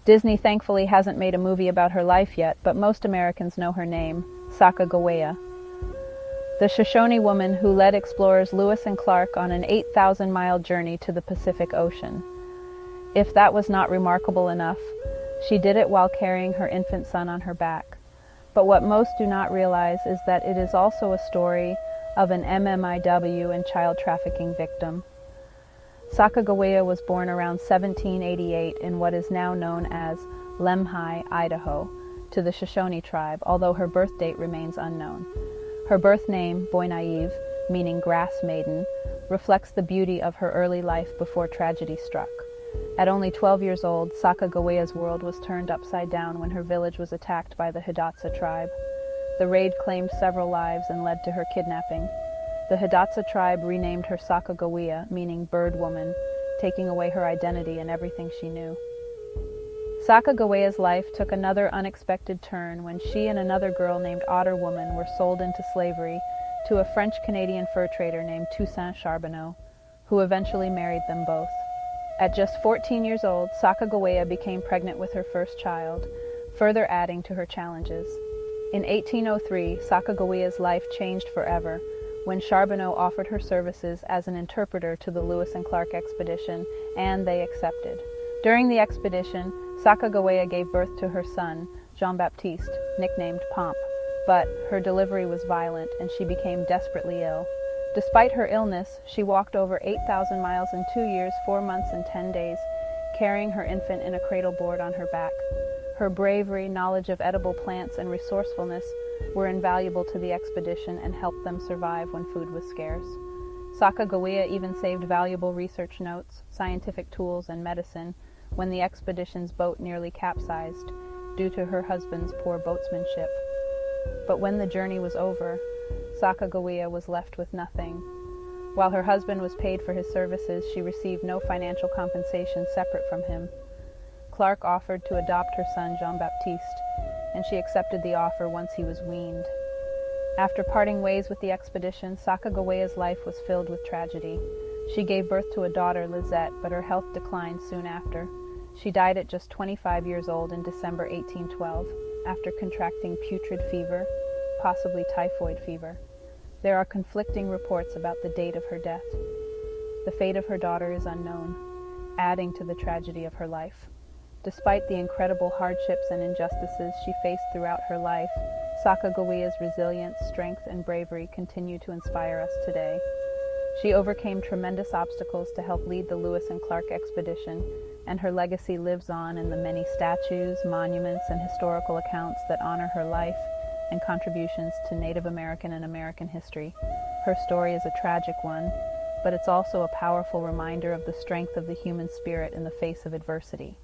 Disney thankfully hasn't made a movie about her life yet, but most Americans know her name, Sacagawea, the Shoshone woman who led explorers Lewis and Clark on an 8,000-mile journey to the Pacific Ocean. If that was not remarkable enough, she did it while carrying her infant son on her back. But what most do not realize is that it is also a story of an MMIW and child trafficking victim. Sacagawea was born around 1788 in what is now known as Lemhi, Idaho, to the Shoshone tribe, although her birth date remains unknown. Her birth name, Boinaive, meaning grass maiden, reflects the beauty of her early life before tragedy struck. At only 12 years old, Sacagawea's world was turned upside down when her village was attacked by the Hidatsa tribe. The raid claimed several lives and led to her kidnapping. The Hidatsa tribe renamed her Sacagawea, meaning bird woman, taking away her identity and everything she knew. Sacagawea's life took another unexpected turn when she and another girl named Otter Woman were sold into slavery to a French-Canadian fur trader named Toussaint Charbonneau, who eventually married them both. At just 14 years old, Sacagawea became pregnant with her first child, further adding to her challenges. In 1803, Sacagawea's life changed forever when Charbonneau offered her services as an interpreter to the Lewis and Clark expedition, and they accepted. During the expedition, Sacagawea gave birth to her son, Jean-Baptiste, nicknamed Pomp, but her delivery was violent and she became desperately ill. Despite her illness, she walked over 8,000 miles in 2 years, 4 months, and 10 days, carrying her infant in a cradle board on her back. Her bravery, knowledge of edible plants, and resourcefulness were invaluable to the expedition and helped them survive when food was scarce. Sacagawea even saved valuable research notes, scientific tools, and medicine when the expedition's boat nearly capsized due to her husband's poor boatsmanship. But when the journey was over, Sacagawea was left with nothing. While her husband was paid for his services, she received no financial compensation separate from him. Clark offered to adopt her son Jean-Baptiste, and she accepted the offer once he was weaned. After parting ways with the expedition, Sacagawea's life was filled with tragedy. She gave birth to a daughter, Lizette, but her health declined soon after. She died at just 25 years old in December 1812, after contracting putrid fever, possibly typhoid fever. There are conflicting reports about the date of her death. The fate of her daughter is unknown, adding to the tragedy of her life. Despite the incredible hardships and injustices she faced throughout her life, Sacagawea's resilience, strength, and bravery continue to inspire us today. She overcame tremendous obstacles to help lead the Lewis and Clark expedition, and her legacy lives on in the many statues, monuments, and historical accounts that honor her life and contributions to Native American and American history. Her story is a tragic one, but it's also a powerful reminder of the strength of the human spirit in the face of adversity.